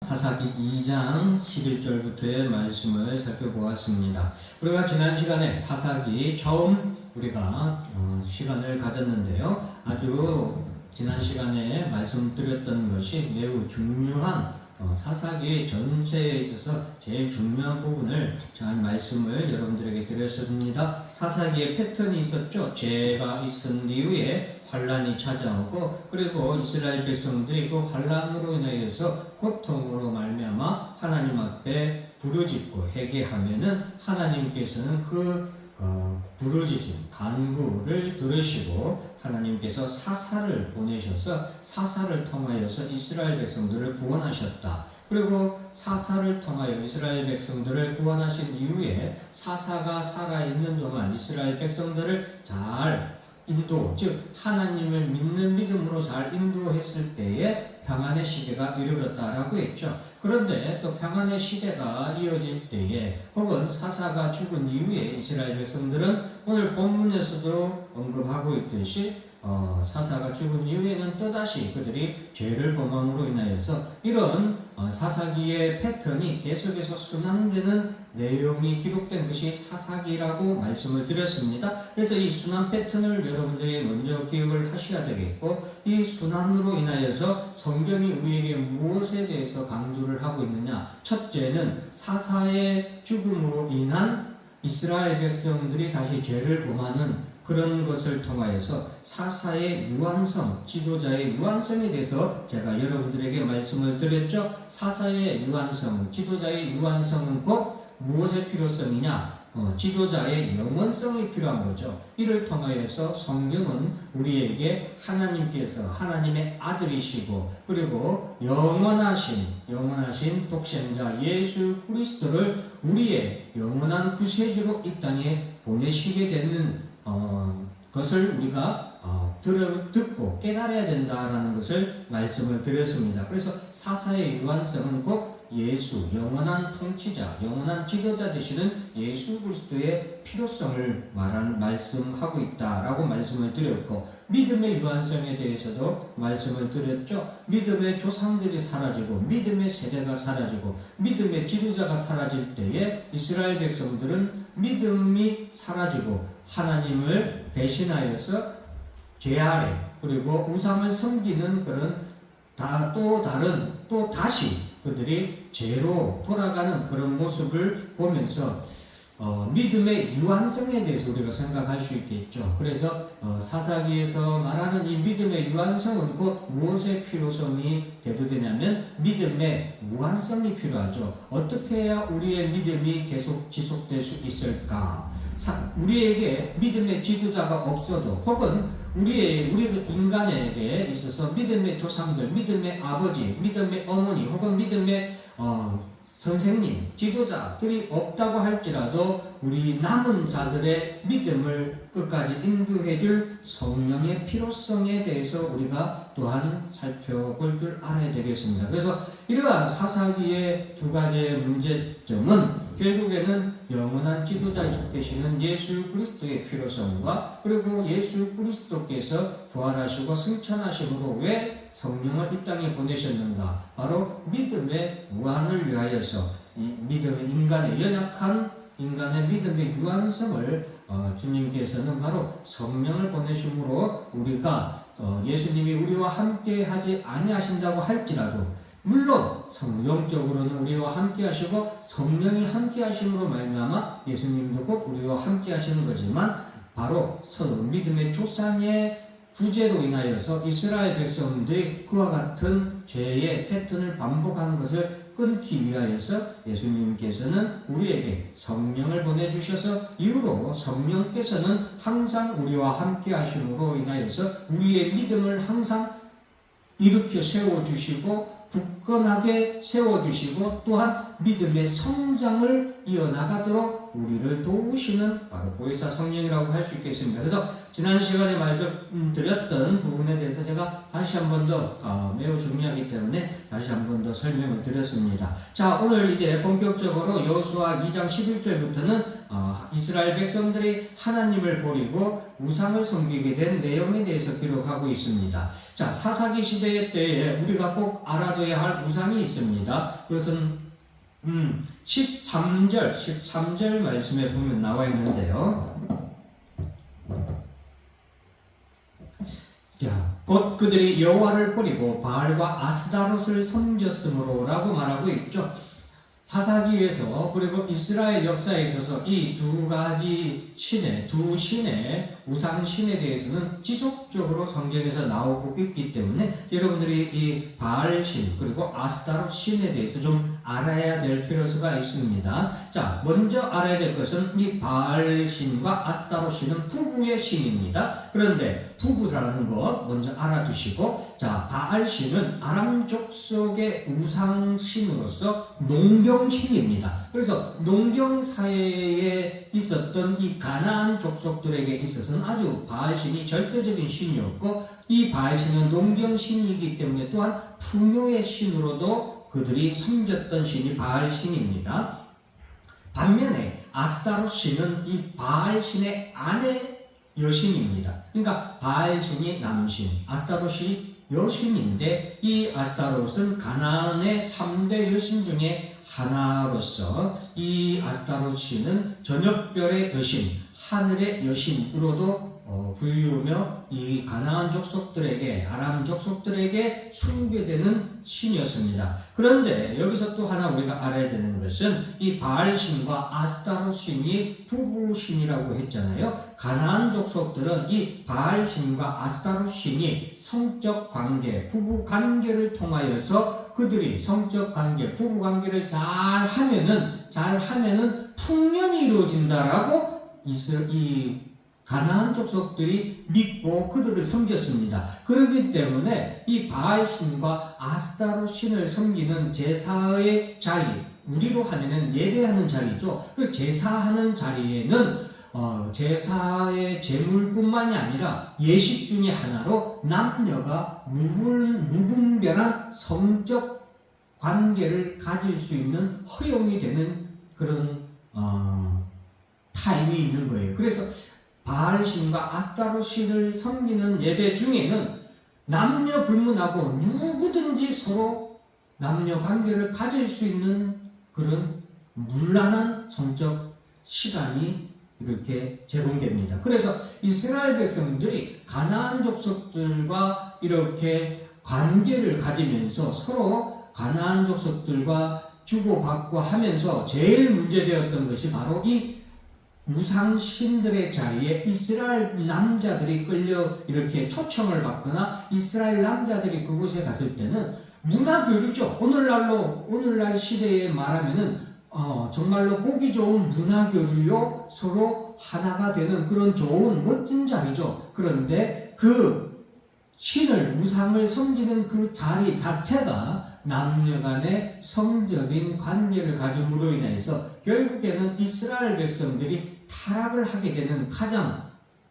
사사기 2장 11절부터의 말씀을 살펴보았습니다. 우리가 지난 시간에 사사기 처음 우리가 시간을 가졌는데요. 아주 지난 시간에 말씀드렸던 것이 매우 중요한 사사기 전체에 있어서 제일 중요한 부분을 잘 말씀을 여러분들에게 드렸습니다. 사사기의 패턴이 있었죠. 죄가 있은 이후에 환란이 찾아오고, 그리고 이스라엘 백성들이 그 환란으로 인하여서 고통으로 말미암아 하나님 앞에 부르짖고 회개하면은 하나님께서는 그 부르짖음 간구를 들으시고 하나님께서 사사를 보내셔서 사사를 통하여서 이스라엘 백성들을 구원하셨다. 그리고 사사를 통하여 이스라엘 백성들을 구원하신 이후에 사사가 살아있는 동안 이스라엘 백성들을 잘 인도, 즉 하나님을 믿는 믿음으로 잘 인도했을 때에 평안의 시대가 이르렀다라고 했죠. 그런데 또 평안의 시대가 이어질 때에 혹은 사사가 죽은 이후에 이스라엘 백성들은 오늘 본문에서도 언급하고 있듯이 사사가 죽은 이후에는 또다시 그들이 죄를 범함으로 인하여서 이런 사사기의 패턴이 계속해서 순환되는 내용이 기록된 것이 사사기라고 말씀을 드렸습니다. 그래서 이 순환 패턴을 여러분들이 먼저 기억을 하셔야 되겠고, 이 순환으로 인하여서 성경이 우리에게 무엇에 대해서 강조를 하고 있느냐. 첫째는 사사의 죽음으로 인한 이스라엘 백성들이 다시 죄를 범하는 그런 것을 통하여서 사사의 유한성, 지도자의 유한성에 대해서 제가 여러분들에게 말씀을 드렸죠. 사사의 유한성, 지도자의 유한성은 곧 무엇의 필요성이냐? 지도자의 영원성이 필요한 거죠. 이를 통하여서 성경은 우리에게 하나님께서 하나님의 아들이시고 그리고 영원하신 독생자 예수 그리스도를 우리의 영원한 구세주로 이 땅에 보내시게 되는 것을 우리가 듣고 깨달아야 된다라는 것을 말씀을 드렸습니다. 그래서 사사의 유한성은 곧 예수, 영원한 통치자, 영원한 지도자 되시는 예수 그리스도의 필요성을 말씀하고 있다라고 말씀을 드렸고, 믿음의 유한성에 대해서도 말씀을 드렸죠. 믿음의 조상들이 사라지고 믿음의 세대가 사라지고 믿음의 지도자가 사라질 때에 이스라엘 백성들은 믿음이 사라지고 하나님을 배신하여서 죄 아래 그리고 우상을 섬기는 그런 또 다시 그들이 죄로 돌아가는 그런 모습을 보면서 믿음의 유한성에 대해서 우리가 생각할 수 있겠죠. 그래서 사사기에서 말하는 이 믿음의 유한성은 곧 무엇의 필요성이 대두되냐면 믿음의 무한성이 필요하죠. 어떻게 해야 우리의 믿음이 계속 지속될 수 있을까? 우리에게 믿음의 지도자가 없어도 혹은 우리 인간에게 있어서 믿음의 조상들, 믿음의 아버지, 믿음의 어머니 혹은 믿음의 선생님, 지도자들이 없다고 할지라도 우리 남은 자들의 믿음을 끝까지 인도해줄 성령의 필요성에 대해서 우리가 또한 살펴볼 줄 알아야 되겠습니다. 그래서 이러한 사사기의 두 가지의 문제점은 결국에는 영원한 지도자 되시는 예수 그리스도의 필요성과 그리고 예수 그리스도께서 부활하시고 승천하심으로 왜 성령을 이 땅에 보내셨는가? 바로 믿음의 무한을 위하여서 이 믿음의 인간의 연약한 인간의 믿음의 유한성을 주님께서는 바로 성령을 보내심으로 우리가 예수님이 우리와 함께 하지 아니하신다고 할지라도 물론 영적으로는 우리와 함께 하시고 성령이 함께 하심으로 말미암아 예수님도 곧 우리와 함께 하시는 거지만 바로 믿음의 조상의 구제로 인하여서 이스라엘 백성들이 그와 같은 죄의 패턴을 반복하는 것을 끊기 위하여서 예수님께서는 우리에게 성령을 보내주셔서 이후로 성령께서는 항상 우리와 함께 하심으로 인하여서 우리의 믿음을 항상 일으켜 세워주시고 굳건하게 세워주시고 또한 믿음의 성장을 이어나가도록 우리를 도우시는 바로 보혜사 성령이라고 할 수 있겠습니다. 그래서 지난 시간에 말씀드렸던 부분에 대해서 제가 다시 한 번 더 매우 중요하기 때문에 다시 한 번 더 설명을 드렸습니다. 자, 오늘 이제 본격적으로 여호수아 2장 11절부터는 이스라엘 백성들이 하나님을 버리고 우상을 섬기게 된 내용에 대해서 기록하고 있습니다. 자, 사사기 시대 때에 우리가 꼭 알아둬야 할 우상이 있습니다. 그것은 13절 말씀에 보면 나와 있는데요. 자, 곧 그들이 여호와를 버리고 바알과 아스다롯을 섬겼으므로라고 말하고 있죠. 사사기에서 그리고 이스라엘 역사에 있어서 이 두 가지 신의 우상 신에 대해서는 지속적으로 성경에서 나오고 있기 때문에 여러분들이 이 바알 신 그리고 아스타롯 신에 대해서 좀 알아야 될 필요가 있습니다. 자, 먼저 알아야 될 것은 이 바알 신과 아스타롯 신은 부부의 신입니다. 그런데 부부라는 것 먼저 알아두시고, 자, 바알 신은 아람 족속의 우상 신으로서 농경 신입니다. 그래서 농경 사회에 있었던 이 가나안 족속들에게 있어서는 아주 바알 신이 절대적인 신이었고, 이 바알 신은 농경 신이기 때문에 또한 풍요의 신으로도 그들이 섬겼던 신이 바알 신입니다. 반면에 아스타롯 신은 이 바알 신의 아내 여신입니다. 그러니까 바알 신이 남신, 아스타롯이 여신인데, 이 아스타롯은 가나안의 3대 여신 중에 하나로서 이 아스타롯 신은 저녁별의 여신, 하늘의 여신으로도 불리우며 이 가나안 족속들에게, 아람 족속들에게 숭배되는 신이었습니다. 그런데 여기서 또 하나 우리가 알아야 되는 것은 이 바알 신과 아스타롯 신이 부부 신이라고 했잖아요. 가나안 족속들은 이 바알 신과 아스타롯 신이 성적 관계, 부부 관계를 통하여서 그들이 성적 관계, 부부 관계를 잘 하면은 풍년이 이루어진다라고 이 가나안 족속들이 믿고 그들을 섬겼습니다. 그렇기 때문에 이 바알 신과 아스타롯 신을 섬기는 제사의 자리, 우리로 하면은 예배하는 자리죠. 그 제사하는 자리에는 제사의 제물뿐만이 아니라 예식 중에 하나로 남녀가 무분별한 성적 관계를 가질 수 있는 허용이 되는 그런 타임이 있는 거예요. 그래서 바알 신과 아스타롯 신을 섬기는 예배 중에는 남녀 불문하고 누구든지 서로 남녀 관계를 가질 수 있는 그런 문란한 성적 시간이 이렇게 제공됩니다. 그래서 이스라엘 백성들이 가나안 족속들과 이렇게 관계를 가지면서 서로 가나안 족속들과 주고받고 하면서 제일 문제되었던 것이 바로 이 우상신들의 자리에 이스라엘 남자들이 끌려 이렇게 초청을 받거나 이스라엘 남자들이 그곳에 갔을 때는 문화교류죠. 오늘날 시대에 말하면은 정말로 보기 좋은 문화교류요, 서로 하나가 되는 그런 좋은 멋진 자리죠. 그런데 그 신을, 우상을 섬기는 그 자리 자체가 남녀 간의 성적인 관계를 가짐으로 인해서 결국에는 이스라엘 백성들이 타락을 하게 되는 가장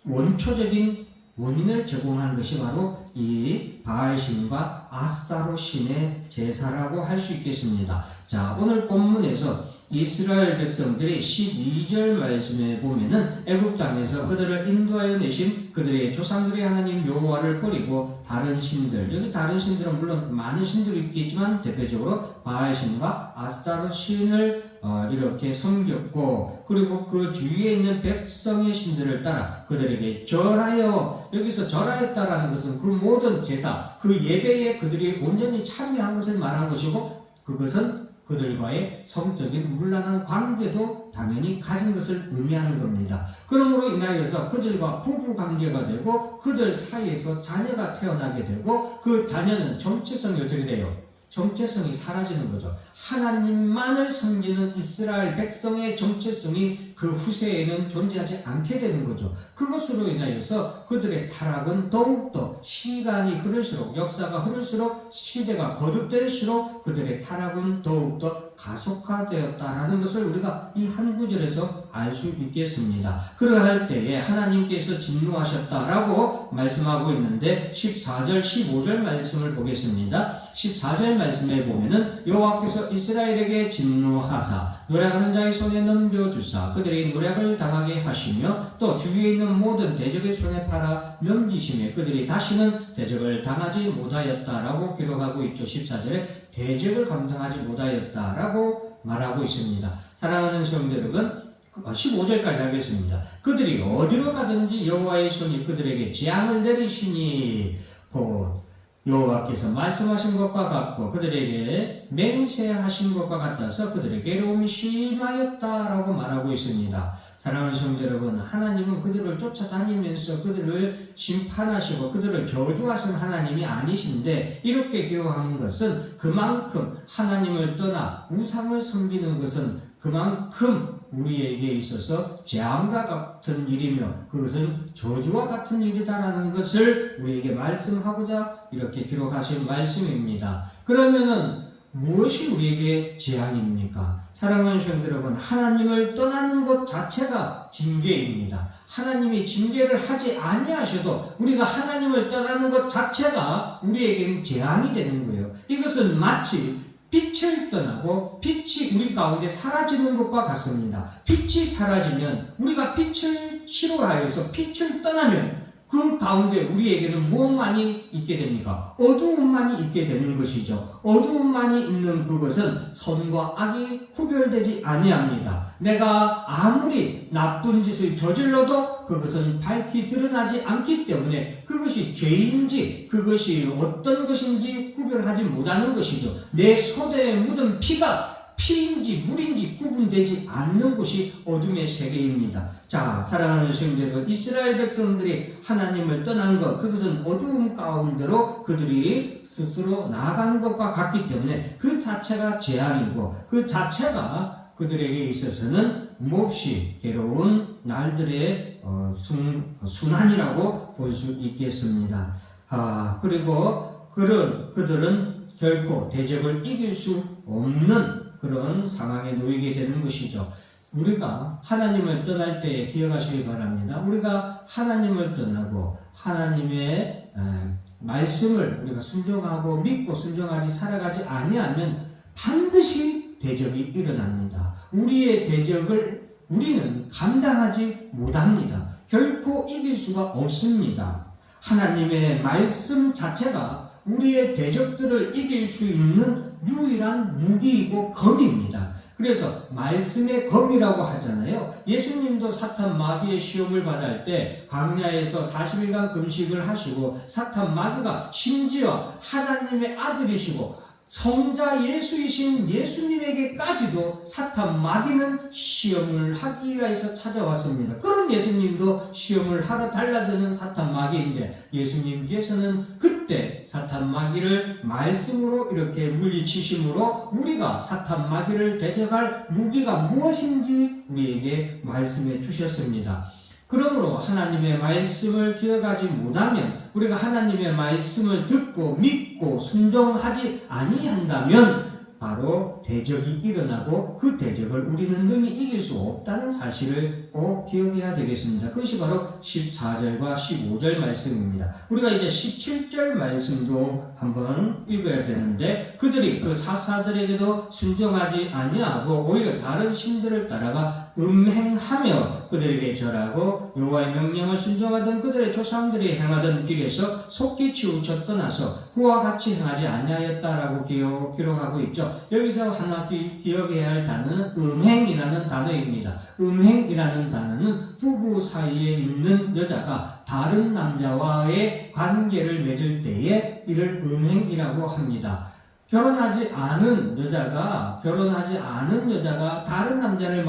원초적인 원인을 제공한 것이 바로 이 바알 신과 아스타롯 신의 제사라고 할 수 있겠습니다. 자, 오늘 본문에서 이스라엘 백성들이 12절 말씀에 보면은 애굽 땅에서 그들을 인도하여 내신 그들의 조상들의 하나님 여호와를 버리고 다른 신들, 여기 다른 신들은 물론 많은 신들이 있겠지만 대표적으로 바알 신과 아스타롯 신을 이렇게 섬겼고, 그리고 그 주위에 있는 백성의 신들을 따라 그들에게 절하여, 여기서 절하였다라는 것은 그 모든 제사, 그 예배에 그들이 온전히 참여한 것을 말한 것이고, 그것은 그들과의 성적인 문란한 관계도 당연히 가진 것을 의미하는 겁니다. 그러므로 인하여서 그들과 부부 관계가 되고 그들 사이에서 자녀가 태어나게 되고 그 자녀는 정체성이 어떻게 돼요? 정체성이 사라지는 거죠. 하나님만을 섬기는 이스라엘 백성의 정체성이 그 후세에는 존재하지 않게 되는 거죠. 그것으로 인하여서 그들의 타락은 더욱더 시간이 흐를수록, 역사가 흐를수록, 시대가 거듭될수록 그들의 타락은 더욱더 가속화되었다라는 것을 우리가 이 한 구절에서 알 수 있겠습니다. 그러할 때에 하나님께서 진노하셨다라고 말씀하고 있는데 14절, 15절 말씀을 보겠습니다. 14절 말씀에 보면은 여호와께서 이스라엘에게 진노하사 노략하는 자의 손에 넘겨주사 그들의 노략을 당하게 하시며 또 주위에 있는 모든 대적의 손에 팔아 넘기시며 그들이 다시는 대적을 당하지 못하였다라고 기록하고 있죠. 14절에 대적을 감당하지 못하였다라고 말하고 있습니다. 사랑하는 성도 여러분, 15절까지 하겠습니다. 그들이 어디로 가든지 여호와의 손이 그들에게 재앙을 내리시니 곧 여호와께서 말씀하신 것과 같고 그들에게 맹세하신 것과 같아서 그들의 괴로움이 심하였다라고 말하고 있습니다. 사랑하는 성도 여러분, 하나님은 그들을 쫓아다니면서 그들을 심판하시고 그들을 저주하신 하나님이 아니신데 이렇게 기록한 것은 그만큼 하나님을 떠나 우상을 섬기는 것은 그만큼 우리에게 있어서 재앙과 같은 일이며 그것은 저주와 같은 일이다라는 것을 우리에게 말씀하고자 이렇게 기록하신 말씀입니다. 그러면은 무엇이 우리에게 재앙입니까? 사랑하는 성도 여러분, 하나님을 떠나는 것 자체가 징계입니다. 하나님이 징계를 하지 아니하셔도 우리가 하나님을 떠나는 것 자체가 우리에게는 재앙이 되는 거예요. 이것은 마치 빛을 떠나고 빛이 우리 가운데 사라지는 것과 같습니다. 빛이 사라지면 우리가 빛을 싫어하여서 빛을 떠나면 그 가운데 우리에게는 무엇만이 있게 됩니까? 어두움만이 있게 되는 것이죠. 어두움만이 있는 그것은 선과 악이 구별되지 아니합니다. 내가 아무리 나쁜 짓을 저질러도 그것은 밝히 드러나지 않기 때문에 그것이 죄인지 그것이 어떤 것인지 구별하지 못하는 것이죠. 내 손에 묻은 피가 피인지 물인지 구분되지 않는 곳이 어둠의 세계입니다. 자, 사랑하는 성도 여러분, 이스라엘 백성들이 하나님을 떠난 것, 그것은 어두움 가운데로 그들이 스스로 나아간 것과 같기 때문에 그 자체가 재앙이고 그 자체가 그들에게 있어서는 몹시 괴로운 날들의 순환이라고 볼 수 있겠습니다. 그리고 그들은 결코 대적을 이길 수 없는 그런 상황에 놓이게 되는 것이죠. 우리가 하나님을 떠날 때 기억하시기 바랍니다. 우리가 하나님을 떠나고 하나님의 말씀을 우리가 순종하고 믿고 순종하지 살아가지 아니하면 반드시 대적이 일어납니다. 우리의 대적을 우리는 감당하지 못합니다. 결코 이길 수가 없습니다. 하나님의 말씀 자체가 우리의 대적들을 이길 수 있는 유일한 무기이고 검입니다. 그래서 말씀의 검이라고 하잖아요. 예수님도 사탄 마귀의 시험을 받을 때 광야에서 40일간 금식을 하시고 사탄 마귀가 심지어 하나님의 아들이시고 성자 예수이신 예수님에게까지도 사탄 마귀는 시험을 하기 위해서 찾아왔습니다. 그런 예수님도 시험을 하러 달라드는 사탄 마귀인데 예수님께서는 그때 사탄 마귀를 말씀으로 이렇게 물리치심으로 우리가 사탄 마귀를 대적할 무기가 무엇인지 우리에게 말씀해 주셨습니다. 그러므로 하나님의 말씀을 기억하지 못하면 우리가 하나님의 말씀을 듣고 믿고 순종하지 아니한다면 바로 대적이 일어나고 그 대적을 우리는 능히 이길 수 없다는 사실을 꼭 기억해야 되겠습니다. 그것이 바로 14절과 15절 말씀입니다. 우리가 이제 17절 말씀도 한번 읽어야 되는데 그들이 그 사사들에게도 순종하지 아니하고 오히려 다른 신들을 따라가 음행하며 그들에게 절하고 여호와의 명령을 순종하던 그들의 조상들이 행하던 길에서 속기 치우쳐 떠나서 그와 같이 행하지 아니하였다라고 기록하고 있죠. 여기서 하나 기억해야 할 단어는 음행이라는 단어입니다. 음행이라는 단어는 부부 사이에 있는 여자가 다른 남자와의 관계를 맺을 때에 이를 음행이라고 합니다. 결혼하지 않은 여자가 다른 남자를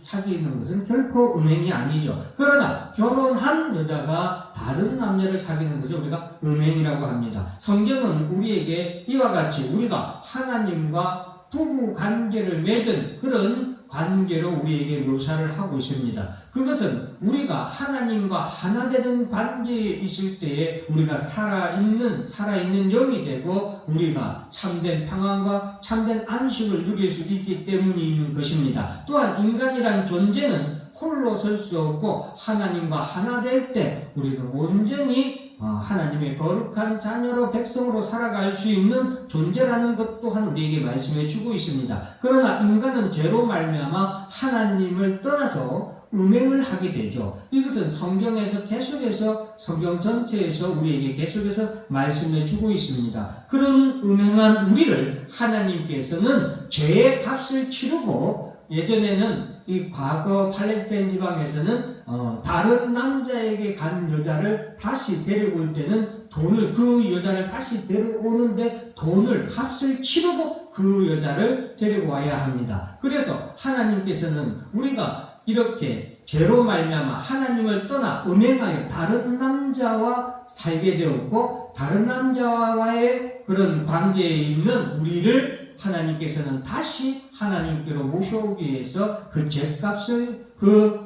사귀는 것은 결코 음행이 아니죠. 그러나 결혼한 여자가 다른 남자를 사귀는 것을 우리가 음행이라고 합니다. 성경은 우리에게 이와 같이 우리가 하나님과 부부 관계를 맺은 그런 관계로 우리에게 묘사를 하고 있습니다. 그것은 우리가 하나님과 하나 되는 관계에 있을 때에 우리가 살아있는 영이 되고 우리가 참된 평안과 참된 안식을 누릴 수 있기 때문인 것입니다. 또한 인간이란 존재는 홀로 설 수 없고 하나님과 하나 될 때 우리는 온전히 하나님의 거룩한 자녀로 백성으로 살아갈 수 있는 존재라는 것 또한 우리에게 말씀해 주고 있습니다. 그러나 인간은 죄로 말미암아 하나님을 떠나서 음행을 하게 되죠. 이것은 성경에서 계속해서 성경 전체에서 우리에게 계속해서 말씀해 주고 있습니다. 그런 음행한 우리를 하나님께서는 죄의 값을 치르고 예전에는 이 과거 팔레스타인 지방에서는 다른 남자에게 간 여자를 다시 데리고 올 때는 그 여자를 다시 데려오는데 값을 치르고 그 여자를 데리고 와야 합니다. 그래서 하나님께서는 우리가 이렇게 죄로 말미암아 하나님을 떠나 음행하여 다른 남자와 살게 되었고 다른 남자와의 그런 관계에 있는 우리를 하나님께서는 다시 하나님께로 모셔오기 위해서 그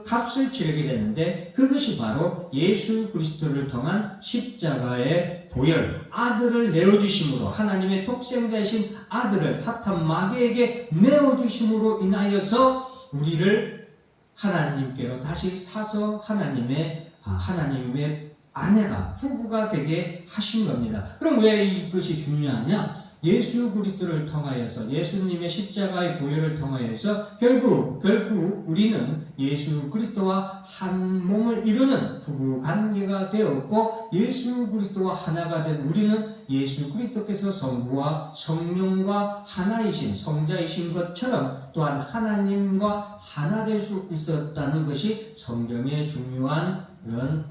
값을 치르게 되는데 그것이 바로 예수 그리스도를 통한 십자가의 보혈, 아들을 내어주심으로 하나님의 독생자이신 아들을 사탄 마귀에게 내어주심으로 인하여서 우리를 하나님께로 다시 사서 하나님의 아내가 부부가 되게 하신 겁니다. 그럼 왜 이것이 중요하냐? 예수 그리스도를 통하여서 예수님의 십자가의 보혈을 통하여서 결국 우리는 예수 그리스도와 한 몸을 이루는 부부 관계가 되었고 예수 그리스도와 하나가 된 우리는 예수 그리스도께서 성부와 성령과 하나이신 성자이신 것처럼 또한 하나님과 하나 될 수 있었다는 것이 성경의 중요한 그런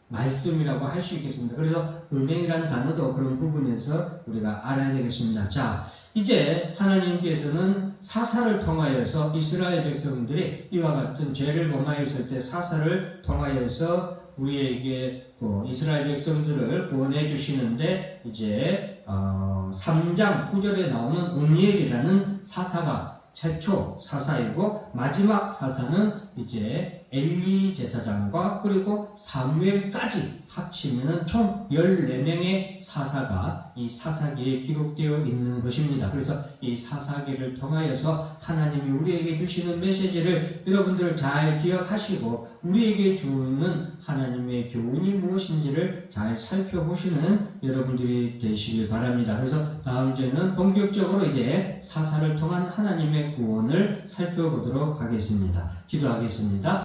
말씀이라고 할 수 있겠습니다. 그래서 음행이라는 단어도 그런 부분에서 우리가 알아야 되겠습니다. 자, 이제 하나님께서는 사사를 통하여서 이스라엘 백성들이 이와 같은 죄를 범하였을 때 사사를 통하여서 우리에게 이스라엘 백성들을 구원해 주시는데 이제 3장 9절에 나오는 온니엘이라는 사사가 최초 사사이고 마지막 사사는 이제 엘리 제사장과 그리고 사무엘까지 합치면 총 14명의 사사가 이 사사기에 기록되어 있는 것입니다. 그래서 이 사사기를 통하여서 하나님이 우리에게 주시는 메시지를 여러분들 잘 기억하시고 우리에게 주는 하나님의 교훈이 무엇인지를 잘 살펴보시는 여러분들이 되시길 바랍니다. 그래서 다음 주에는 본격적으로 이제 사사를 통한 하나님의 구원을 살펴보도록 하겠습니다. 기도하겠습니다.